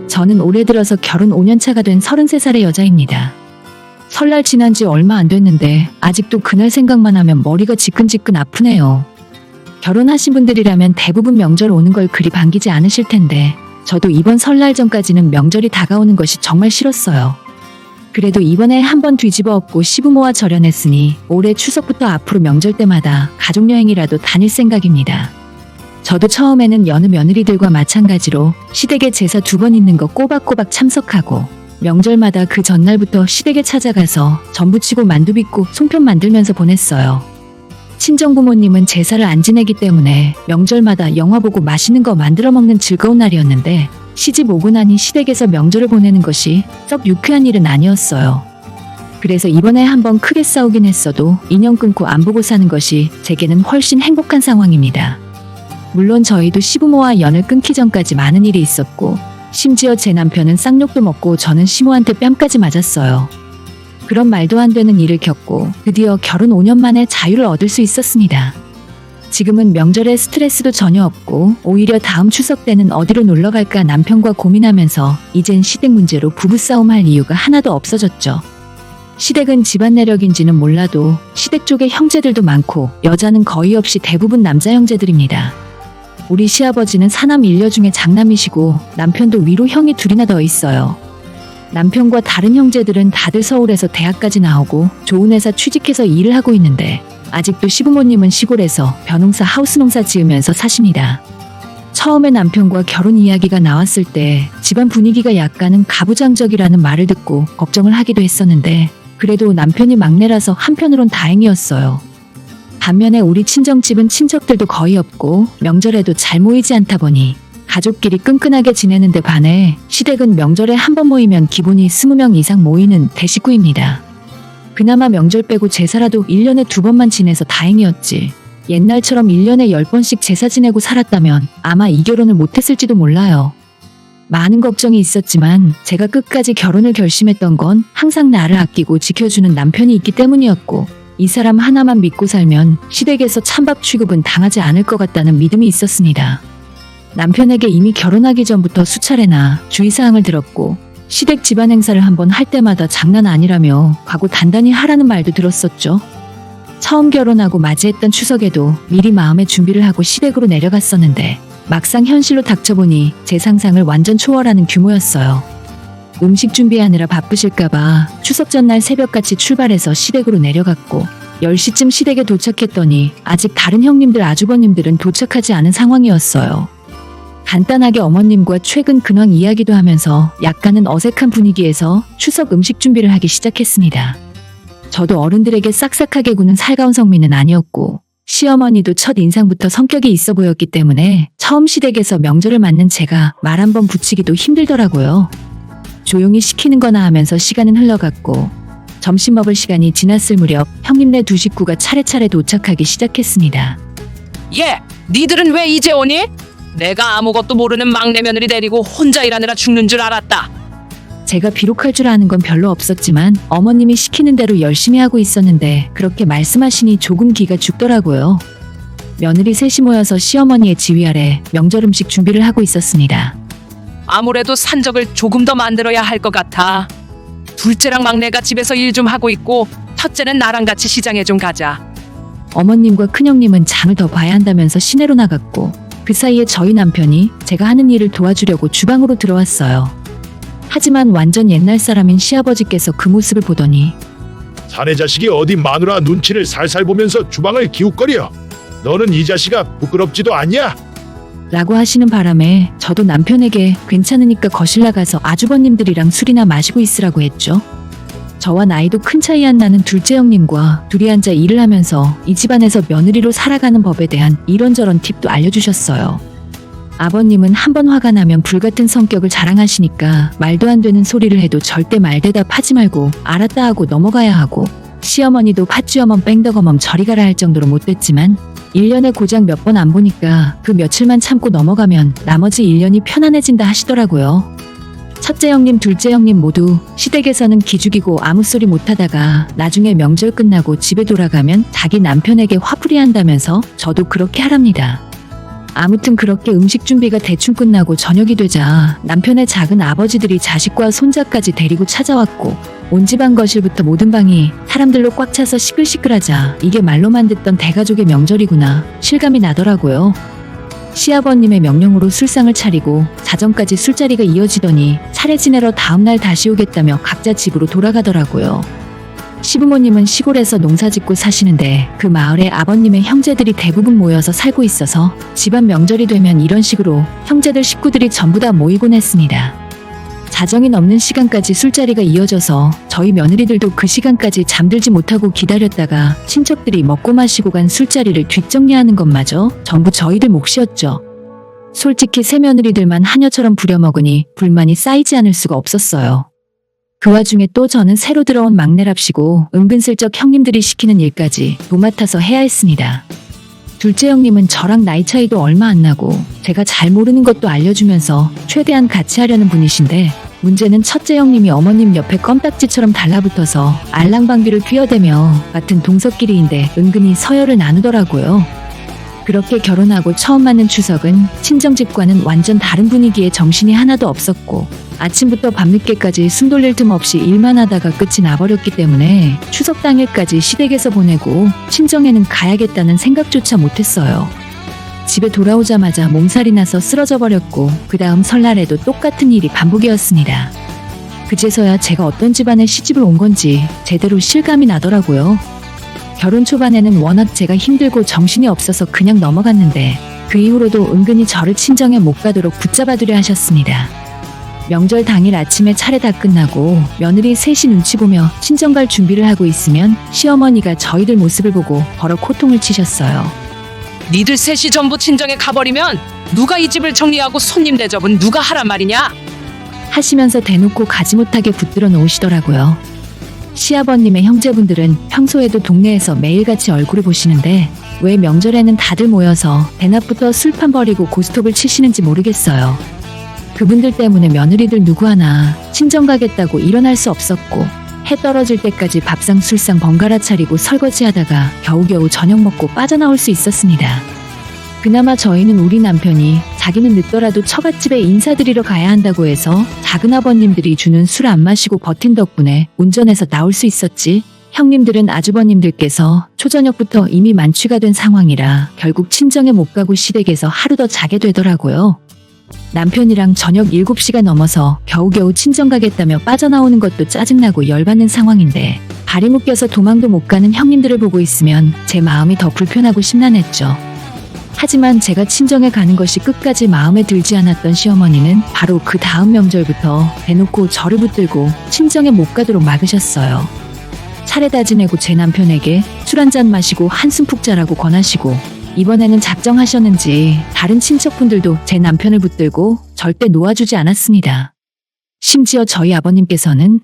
저는 올해 들어서 결혼 5년차가 된 33살의 여자입니다. 설날 지난 지 얼마 안 됐는데 아직도 그날 생각만 하면 머리가 지끈지끈 아프네요. 결혼하신 분들이라면 대부분 명절 오는 걸 그리 반기지 않으실 텐데 저도 이번 설날 전까지는 명절이 다가오는 것이 정말 싫었어요. 그래도 이번에 한번 뒤집어 엎고 시부모와 절연했으니 올해 추석부터 앞으로 명절 때마다 가족여행이라도 다닐 생각입니다. 저도 처음에는 여느 며느리들과 마찬가지로 시댁에 제사 2번 있는 거 꼬박꼬박 참석하고 명절마다 그 전날부터 시댁에 찾아가서 전부치고 만두 빚고 송편 만들면서 보냈어요. 친정부모님은 제사를 안 지내기 때문에 명절마다 영화 보고 맛있는 거 만들어 먹는 즐거운 날이었는데 시집 오고 나니 시댁에서 명절을 보내는 것이 썩 유쾌한 일은 아니었어요. 그래서 이번에 한번 크게 싸우긴 했어도 인연 끊고 안 보고 사는 것이 제게는 훨씬 행복한 상황입니다. 물론 저희도 시부모와 연을 끊기 전까지 많은 일이 있었고 심지어 제 남편은 쌍욕도 먹고 저는 시모한테 뺨까지 맞았어요. 그런 말도 안 되는 일을 겪고 드디어 결혼 5년 만에 자유를 얻을 수 있었습니다. 지금은 명절에 스트레스도 전혀 없고 오히려 다음 추석 때는 어디로 놀러 갈까 남편과 고민하면서 이젠 시댁 문제로 부부싸움 할 이유가 하나도 없어졌죠. 시댁은 집안 내력인지는 몰라도 시댁 쪽에 형제들도 많고 여자는 거의 없이 대부분 남자 형제들입니다. 우리 시아버지는 사남 일녀 중에 장남이시고 남편도 위로 형이 2이나 더 있어요. 남편과 다른 형제들은 다들 서울에서 대학까지 나오고 좋은 회사 취직해서 일을 하고 있는데 아직도 시부모님은 시골에서 벼농사 하우스농사 지으면서 사십니다. 처음에 남편과 결혼 이야기가 나왔을 때 집안 분위기가 약간은 가부장적이라는 말을 듣고 걱정을 하기도 했었는데 그래도 남편이 막내라서 한편으론 다행이었어요. 반면에 우리 친정집은 친척들도 거의 없고 명절에도 잘 모이지 않다 보니 가족끼리 끈끈하게 지내는데 반해 시댁은 명절에 한 번 모이면 기본이 20명 이상 모이는 대식구입니다. 그나마 명절 빼고 제사라도 1년에 2번만 지내서 다행이었지. 옛날처럼 1년에 10번씩 제사 지내고 살았다면 아마 이 결혼을 못했을지도 몰라요. 많은 걱정이 있었지만 제가 끝까지 결혼을 결심했던 건 항상 나를 아끼고 지켜주는 남편이 있기 때문이었고 이 사람 하나만 믿고 살면 시댁에서 찬밥 취급은 당하지 않을 것 같다는 믿음이 있었습니다. 남편에게 이미 결혼하기 전부터 수차례나 주의사항을 들었고 시댁 집안 행사를 한번 할 때마다 장난 아니라며 각오 단단히 하라는 말도 들었었죠. 처음 결혼하고 맞이했던 추석에도 미리 마음의 준비를 하고 시댁으로 내려갔었는데 막상 현실로 닥쳐보니 제 상상을 완전 초월하는 규모였어요. 음식 준비하느라 바쁘실까봐 추석 전날 새벽같이 출발해서 시댁으로 내려갔고 10시쯤 시댁에 도착했더니 아직 다른 형님들 아주버님들은 도착하지 않은 상황이었어요. 간단하게 어머님과 최근 근황 이야기도 하면서 약간은 어색한 분위기에서 추석 음식 준비를 하기 시작했습니다. 저도 어른들에게 싹싹하게 구는 살가운 성민은 아니었고 시어머니도 첫 인상부터 성격이 있어 보였기 때문에 처음 시댁에서 명절을 맞는 제가 말 한 번 붙이기도 힘들더라고요. 조용히 시키는 거나 하면서 시간은 흘러갔고 점심 먹을 시간이 지났을 무렵 형님네 두 식구가 차례차례 도착하기 시작했습니다. 니들은 왜 이제 오니? 내가 아무것도 모르는 막내 며느리 데리고 혼자 일하느라 죽는 줄 알았다. 제가 비록 할 줄 아는 건 별로 없었지만 어머님이 시키는 대로 열심히 하고 있었는데 그렇게 말씀하시니 조금 기가 죽더라고요. 며느리 셋이 모여서 시어머니의 지휘 아래 명절 음식 준비를 하고 있었습니다. 아무래도 산적을 조금 더 만들어야 할 것 같아. 둘째랑 막내가 집에서 일 좀 하고 있고 첫째는 나랑 같이 시장에 좀 가자. 어머님과 큰형님은 장을 더 봐야 한다면서 시내로 나갔고 그 사이에 저희 남편이 제가 하는 일을 도와주려고 주방으로 들어왔어요. 하지만 완전 옛날 사람인 시아버지께서 그 모습을 보더니 사내 자식이 어디 마누라 눈치를 살살 보면서 주방을 기웃거려. 너는 이 자식아 부끄럽지도 않냐? 라고 하시는 바람에 저도 남편에게 괜찮으니까 거실 나가서 아주버님들이랑 술이나 마시고 있으라고 했죠. 저와 나이도 큰 차이 안 나는 둘째 형님과 둘이 앉아 일을 하면서 이 집안에서 며느리로 살아가는 법에 대한 이런저런 팁도 알려주셨어요. 아버님은 한번 화가 나면 불같은 성격을 자랑하시니까 말도 안 되는 소리를 해도 절대 말대답하지 말고 알았다 하고 넘어가야 하고 시어머니도 팥쥐어멈 뺑덕어멈 저리 가라 할 정도로 못됐지만 1년에 고작 몇 번 안 보니까 그 며칠만 참고 넘어가면 나머지 1년이 편안해진다 하시더라고요. 첫째 형님, 둘째 형님 모두 시댁에서는 기죽이고 아무 소리 못하다가 나중에 명절 끝나고 집에 돌아가면 자기 남편에게 화풀이 한다면서 저도 그렇게 하랍니다. 아무튼 그렇게 음식 준비가 대충 끝나고 저녁이 되자 남편의 작은 아버지들이 자식과 손자까지 데리고 찾아왔고 온 집안 거실부터 모든 방이 사람들로 꽉 차서 시끌시끌하자 이게 말로만 듣던 대가족의 명절이구나 실감이 나더라고요. 시아버님의 명령으로 술상을 차리고 자정까지 술자리가 이어지더니 차례 지내러 다음날 다시 오겠다며 각자 집으로 돌아가더라고요. 시부모님은 시골에서 농사짓고 사시는데 그 마을에 아버님의 형제들이 대부분 모여서 살고 있어서 집안 명절이 되면 이런 식으로 형제들 식구들이 전부 다 모이곤 했습니다. 자정이 넘는 시간까지 술자리가 이어져서 저희 며느리들도 그 시간까지 잠들지 못하고 기다렸다가 친척들이 먹고 마시고 간 술자리를 뒷정리하는 것마저 전부 저희들 몫이었죠. 솔직히 새 며느리들만 하녀처럼 부려먹으니 불만이 쌓이지 않을 수가 없었어요. 그 와중에 또 저는 새로 들어온 막내랍시고 은근슬쩍 형님들이 시키는 일까지 도맡아서 해야 했습니다. 둘째 형님은 저랑 나이 차이도 얼마 안 나고 제가 잘 모르는 것도 알려주면서 최대한 같이 하려는 분이신데 문제는 첫째 형님이 어머님 옆에 껌딱지처럼 달라붙어서 알랑방귀를 뀌어대며 같은 동서끼리인데 은근히 서열을 나누더라고요. 그렇게 결혼하고 처음 맞는 추석은 친정집과는 완전 다른 분위기에 정신이 하나도 없었고 아침부터 밤늦게까지 숨 돌릴 틈 없이 일만 하다가 끝이 나버렸기 때문에 추석 당일까지 시댁에서 보내고 친정에는 가야겠다는 생각조차 못했어요. 집에 돌아오자마자 몸살이 나서 쓰러져 버렸고 그 다음 설날에도 똑같은 일이 반복이었습니다. 그제서야 제가 어떤 집안에 시집을 온 건지 제대로 실감이 나더라고요. 결혼 초반에는 워낙 제가 힘들고 정신이 없어서 그냥 넘어갔는데 그 이후로도 은근히 저를 친정에 못 가도록 붙잡아두려 하셨습니다. 명절 당일 아침에 차례 다 끝나고 며느리 셋이 눈치 보며 친정 갈 준비를 하고 있으면 시어머니가 저희들 모습을 보고 버럭 호통을 치셨어요. 니들 셋이 전부 친정에 가버리면 누가 이 집을 정리하고 손님 대접은 누가 하란 말이냐? 하시면서 대놓고 가지 못하게 붙들어 놓으시더라고요. 시아버님의 형제분들은 평소에도 동네에서 매일같이 얼굴을 보시는데 왜 명절에는 다들 모여서 대낮부터 술판 버리고 고스톱을 치시는지 모르겠어요. 그분들 때문에 며느리들 누구 하나 친정 가겠다고 일어날 수 없었고 해 떨어질 때까지 밥상 술상 번갈아 차리고 설거지하다가 겨우겨우 저녁 먹고 빠져나올 수 있었습니다. 그나마 저희는 우리 남편이 자기는 늦더라도 처갓집에 인사드리러 가야 한다고 해서 작은아버님들이 주는 술 안 마시고 버틴 덕분에 운전해서 나올 수 있었지 형님들은 아주버님들께서 초저녁부터 이미 만취가 된 상황이라 결국 친정에 못 가고 시댁에서 하루 더 자게 되더라고요. 남편이랑 저녁 7시가 넘어서 겨우겨우 친정 가겠다며 빠져나오는 것도 짜증나고 열받는 상황인데 발이 묶여서 도망도 못 가는 형님들을 보고 있으면 제 마음이 더 불편하고 심란했죠. 하지만 제가 친정에 가는 것이 끝까지 마음에 들지 않았던 시어머니는 바로 그 다음 명절부터 대놓고 저를 붙들고 친정에 못 가도록 막으셨어요. 차례 다 지내고 제 남편에게 술 한잔 마시고 한숨 푹 자라고 권하시고 이번에는 작정하셨는지 다른 친척분들도 제 남편을 붙들고 절대 놓아주지 않았습니다. 심지어 저희 아버님께서는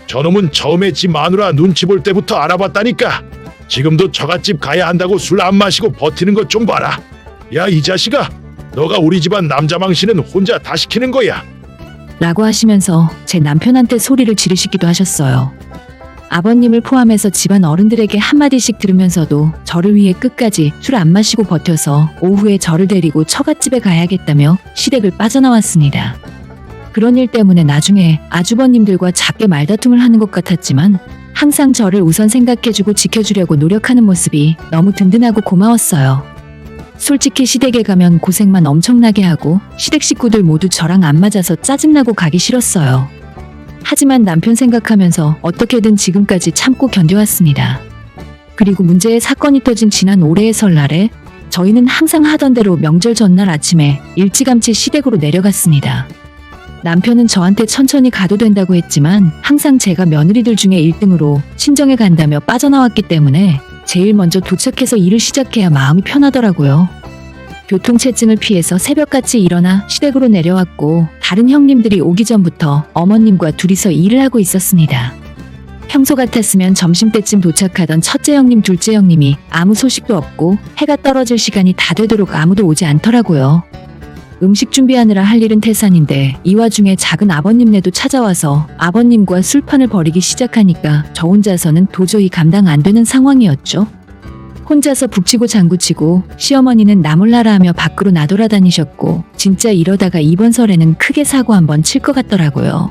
저놈은 처음에 지 마누라 눈치 볼 때부터 알아봤다니까. 지금도 처갓집 가야 한다고 술 안 마시고 버티는 것 좀 봐라. 야, 이 자식아, 너가 우리 집안 남자 망신은 혼자 다 시키는 거야. 라고 하시면서 제 남편한테 소리를 지르시기도 하셨어요. 아버님을 포함해서 집안 어른들에게 한마디씩 들으면서도 저를 위해 끝까지 술 안 마시고 버텨서 오후에 저를 데리고 처갓집에 가야겠다며 시댁을 빠져나왔습니다. 그런 일 때문에 나중에 아주버님들과 작게 말다툼을 하는 것 같았지만 항상 저를 우선 생각해주고 지켜주려고 노력하는 모습이 너무 든든하고 고마웠어요. 솔직히 시댁에 가면 고생만 엄청나게 하고 시댁 식구들 모두 저랑 안 맞아서 짜증나고 가기 싫었어요. 하지만 남편 생각하면서 어떻게든 지금까지 참고 견뎌왔습니다. 그리고 문제의 사건이 터진 지난 올해의 설날에 저희는 항상 하던 대로 명절 전날 아침에 일찌감치 시댁으로 내려갔습니다. 남편은 저한테 천천히 가도 된다고 했지만 항상 제가 며느리들 중에 1등으로 친정에 간다며 빠져나왔기 때문에 제일 먼저 도착해서 일을 시작해야 마음이 편하더라고요. 교통체증을 피해서 새벽같이 일어나 시댁으로 내려왔고 다른 형님들이 오기 전부터 어머님과 둘이서 일을 하고 있었습니다. 평소 같았으면 점심때쯤 도착하던 첫째 형님, 둘째 형님이 아무 소식도 없고 해가 떨어질 시간이 다 되도록 아무도 오지 않더라고요. 음식 준비하느라 할 일은 태산인데 이 와중에 작은 아버님네도 찾아와서 아버님과 술판을 벌이기 시작하니까 저 혼자서는 도저히 감당 안 되는 상황이었죠. 혼자서 북치고 장구치고 시어머니는 나몰라라 하며 밖으로 나돌아다니셨고 진짜 이러다가 이번 설에는 크게 사고 한번 칠 것 같더라고요.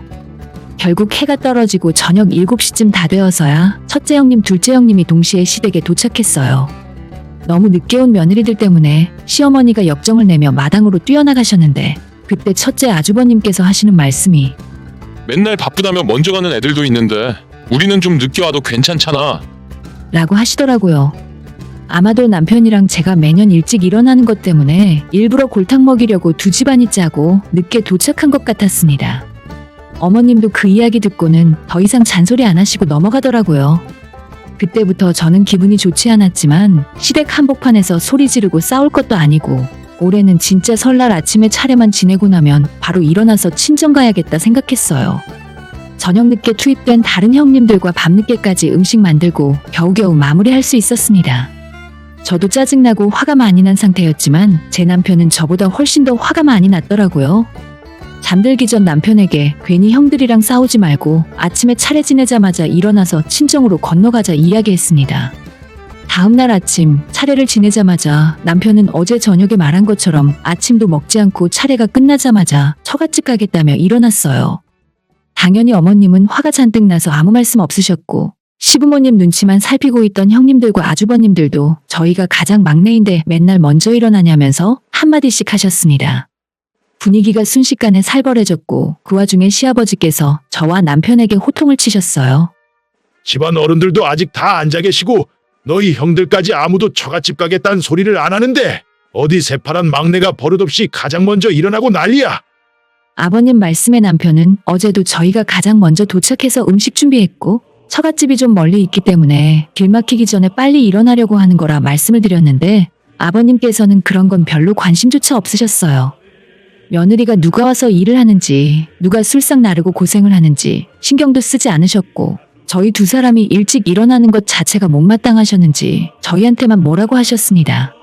결국 해가 떨어지고 저녁 7시쯤 다 되어서야 첫째 형님, 둘째 형님이 동시에 시댁에 도착했어요. 너무 늦게 온 며느리들 때문에 시어머니가 역정을 내며 마당으로 뛰어나가셨는데 그때 첫째 아주버님께서 하시는 말씀이 맨날 바쁘다며 먼저 가는 애들도 있는데 우리는 좀 늦게 와도 괜찮잖아. 라고 하시더라고요. 아마도 남편이랑 제가 매년 일찍 일어나는 것 때문에 일부러 골탕 먹이려고 두 집안이 짜고 늦게 도착한 것 같았습니다. 어머님도 그 이야기 듣고는 더 이상 잔소리 안 하시고 넘어가더라고요. 그때부터 저는 기분이 좋지 않았지만 시댁 한복판에서 소리 지르고 싸울 것도 아니고 올해는 진짜 설날 아침에 차례만 지내고 나면 바로 일어나서 친정 가야겠다 생각했어요. 저녁 늦게 투입된 다른 형님들과 밤늦게까지 음식 만들고 겨우겨우 마무리할 수 있었습니다. 저도 짜증나고 화가 많이 난 상태였지만 제 남편은 저보다 훨씬 더 화가 많이 났더라고요. 잠들기 전 남편에게 괜히 형들이랑 싸우지 말고 아침에 차례 지내자마자 일어나서 친정으로 건너가자 이야기했습니다. 다음날 아침 차례를 지내자마자 남편은 어제 저녁에 말한 것처럼 아침도 먹지 않고 차례가 끝나자마자 처갓집 가겠다며 일어났어요. 당연히 어머님은 화가 잔뜩 나서 아무 말씀 없으셨고 시부모님 눈치만 살피고 있던 형님들과 아주버님들도 저희가 가장 막내인데 맨날 먼저 일어나냐면서 한마디씩 하셨습니다. 분위기가 순식간에 살벌해졌고 그 와중에 시아버지께서 저와 남편에게 호통을 치셨어요. 집안 어른들도 아직 다 앉아 계시고 너희 형들까지 아무도 처갓집 가겠다는 소리를 안 하는데 어디 새파란 막내가 버릇없이 가장 먼저 일어나고 난리야. 아버님 말씀에 남편은 어제도 저희가 가장 먼저 도착해서 음식 준비했고 처갓집이 좀 멀리 있기 때문에 길 막히기 전에 빨리 일어나려고 하는 거라 말씀을 드렸는데 아버님께서는 그런 건 별로 관심조차 없으셨어요. 며느리가 누가 와서 일을 하는지 누가 술상 나르고 고생을 하는지 신경도 쓰지 않으셨고 저희 두 사람이 일찍 일어나는 것 자체가 못마땅하셨는지 저희한테만 뭐라고 하셨습니다.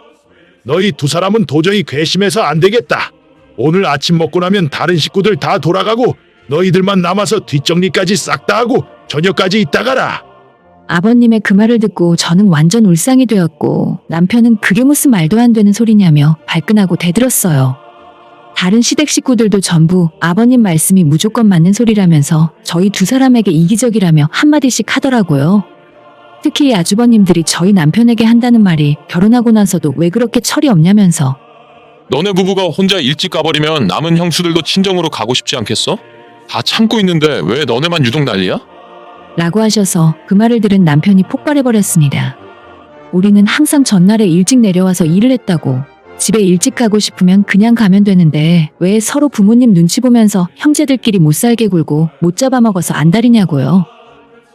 너희 두 사람은 도저히 괘씸해서 안 되겠다. 오늘 아침 먹고 나면 다른 식구들 다 돌아가고 너희들만 남아서 뒷정리까지 싹 다 하고 저녁까지 있다 가라. 아버님의 그 말을 듣고 저는 완전 울상이 되었고 남편은 그게 무슨 말도 안 되는 소리냐며 발끈하고 대들었어요. 다른 시댁 식구들도 전부 아버님 말씀이 무조건 맞는 소리라면서 저희 두 사람에게 이기적이라며 한마디씩 하더라고요. 특히 이 아주버님들이 저희 남편에게 한다는 말이 결혼하고 나서도 왜 그렇게 철이 없냐면서 너네 부부가 혼자 일찍 가버리면 남은 형수들도 친정으로 가고 싶지 않겠어? 다 참고 있는데 왜 너네만 유독 난리야? 라고 하셔서 그 말을 들은 남편이 폭발해버렸습니다. 우리는 항상 전날에 일찍 내려와서 일을 했다고 집에 일찍 가고 싶으면 그냥 가면 되는데 왜 서로 부모님 눈치 보면서 형제들끼리 못 살게 굴고 못 잡아먹어서 안달이냐고요.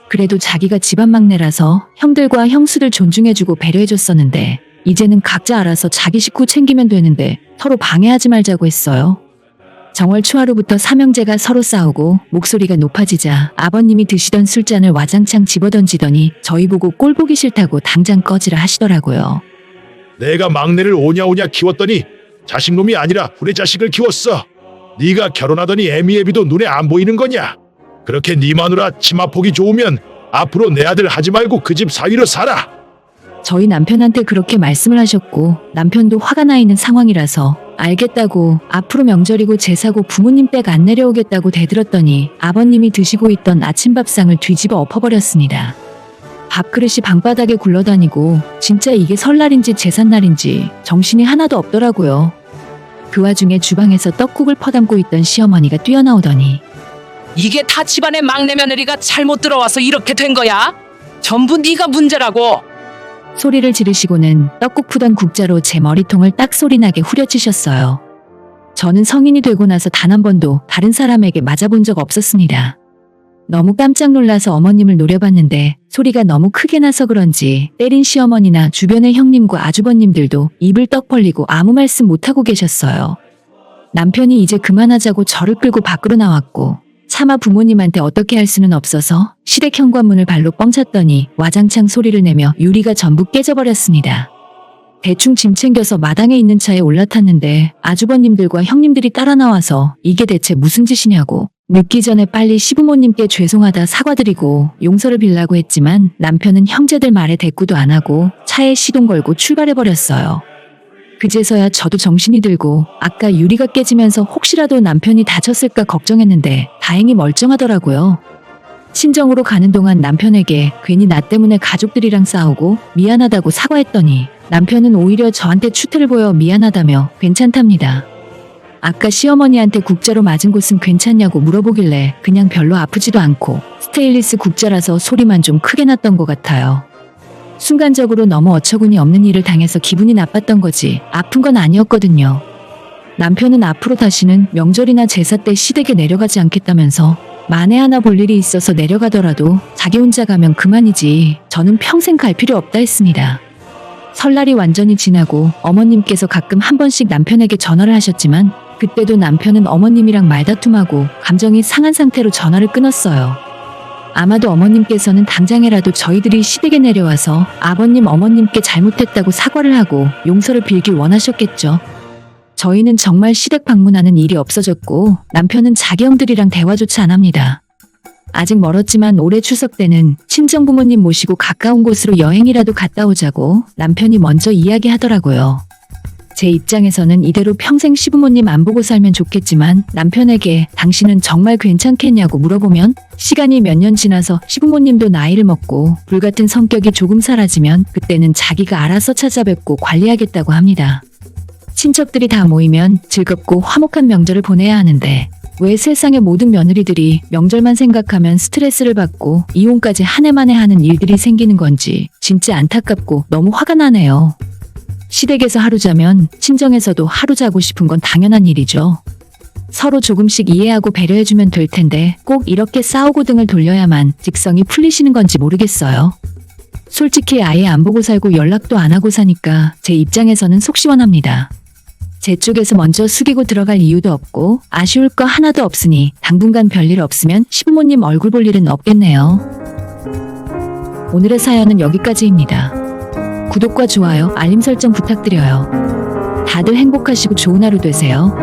그래도 자기가 집안 막내라서 형들과 형수들 존중해주고 배려해줬었는데 이제는 각자 알아서 자기 식구 챙기면 되는데 서로 방해하지 말자고 했어요. 정월 초하루부터 삼형제가 서로 싸우고 목소리가 높아지자 아버님이 드시던 술잔을 와장창 집어던지더니 저희 보고 꼴 보기 싫다고 당장 꺼지라 하시더라고요. 내가 막내를 오냐오냐 키웠더니 자식놈이 아니라 후레자식을 키웠어. 네가 결혼하더니 애미애비도 눈에 안 보이는 거냐? 그렇게 네 마누라 치마폭이 좋으면 앞으로 내 아들 하지 말고 그 집 사위로 살아. 저희 남편한테 그렇게 말씀을 하셨고 남편도 화가 나 있는 상황이라서 알겠다고 앞으로 명절이고 제사고 부모님 댁 안 내려오겠다고 대들었더니 아버님이 드시고 있던 아침밥상을 뒤집어 엎어버렸습니다. 밥그릇이 방바닥에 굴러다니고 진짜 이게 설날인지 제삿날인지 정신이 하나도 없더라고요. 그 와중에 주방에서 떡국을 퍼담고 있던 시어머니가 뛰어나오더니 이게 다 집안의 막내 며느리가 잘못 들어와서 이렇게 된 거야? 전부 네가 문제라고. 소리를 지르시고는 떡국 푸던 국자로 제 머리통을 딱 소리나게 후려치셨어요. 저는 성인이 되고 나서 단 한 번도 다른 사람에게 맞아본 적 없었습니다. 너무 깜짝 놀라서 어머님을 노려봤는데 소리가 너무 크게 나서 그런지 때린 시어머니나 주변의 형님과 아주버님들도 입을 떡 벌리고 아무 말씀 못하고 계셨어요. 남편이 이제 그만하자고 저를 끌고 밖으로 나왔고 차마 부모님한테 어떻게 할 수는 없어서 시댁 현관문을 발로 뻥 찼더니 와장창 소리를 내며 유리가 전부 깨져버렸습니다. 대충 짐 챙겨서 마당에 있는 차에 올라탔는데 아주버님들과 형님들이 따라 나와서 이게 대체 무슨 짓이냐고 늦기 전에 빨리 시부모님께 죄송하다 사과드리고 용서를 빌라고 했지만 남편은 형제들 말에 대꾸도 안 하고 차에 시동 걸고 출발해버렸어요. 그제서야 저도 정신이 들고 아까 유리가 깨지면서 혹시라도 남편이 다쳤을까 걱정했는데 다행히 멀쩡하더라고요. 친정으로 가는 동안 남편에게 괜히 나 때문에 가족들이랑 싸우고 미안하다고 사과했더니 남편은 오히려 저한테 추태를 보여 미안하다며 괜찮답니다. 아까 시어머니한테 국자로 맞은 곳은 괜찮냐고 물어보길래 그냥 별로 아프지도 않고 스테인리스 국자라서 소리만 좀 크게 났던 것 같아요. 순간적으로 너무 어처구니 없는 일을 당해서 기분이 나빴던 거지 아픈 건 아니었거든요. 남편은 앞으로 다시는 명절이나 제사 때 시댁에 내려가지 않겠다면서 만에 하나 볼 일이 있어서 내려가더라도 자기 혼자 가면 그만이지 저는 평생 갈 필요 없다 했습니다. 설날이 완전히 지나고 어머님께서 가끔 한 번씩 남편에게 전화를 하셨지만 그때도 남편은 어머님이랑 말다툼하고 감정이 상한 상태로 전화를 끊었어요. 아마도 어머님께서는 당장이라도 저희들이 시댁에 내려와서 아버님 어머님께 잘못했다고 사과를 하고 용서를 빌길 원하셨겠죠. 저희는 정말 시댁 방문하는 일이 없어졌고 남편은 자기 형들이랑 대화조차 안 합니다. 아직 멀었지만 올해 추석 때는 친정부모님 모시고 가까운 곳으로 여행이라도 갔다 오자고 남편이 먼저 이야기하더라고요. 제 입장에서는 이대로 평생 시부모님 안 보고 살면 좋겠지만 남편에게 당신은 정말 괜찮겠냐고 물어보면 시간이 몇 년 지나서 시부모님도 나이를 먹고 불같은 성격이 조금 사라지면 그때는 자기가 알아서 찾아뵙고 관리하겠다고 합니다. 친척들이 다 모이면 즐겁고 화목한 명절을 보내야 하는데 왜 세상의 모든 며느리들이 명절만 생각하면 스트레스를 받고 이혼까지 한 해 만에 하는 일들이 생기는 건지 진짜 안타깝고 너무 화가 나네요. 시댁에서 하루 자면 친정에서도 하루 자고 싶은 건 당연한 일이죠. 서로 조금씩 이해하고 배려해주면 될 텐데 꼭 이렇게 싸우고 등을 돌려야만 직성이 풀리시는 건지 모르겠어요. 솔직히 아예 안 보고 살고 연락도 안 하고 사니까 제 입장에서는 속 시원합니다. 제 쪽에서 먼저 숙이고 들어갈 이유도 없고 아쉬울 거 하나도 없으니 당분간 별일 없으면 시부모님 얼굴 볼 일은 없겠네요. 오늘의 사연은 여기까지입니다. 구독과 좋아요, 알림 설정 부탁드려요. 다들 행복하시고 좋은 하루 되세요.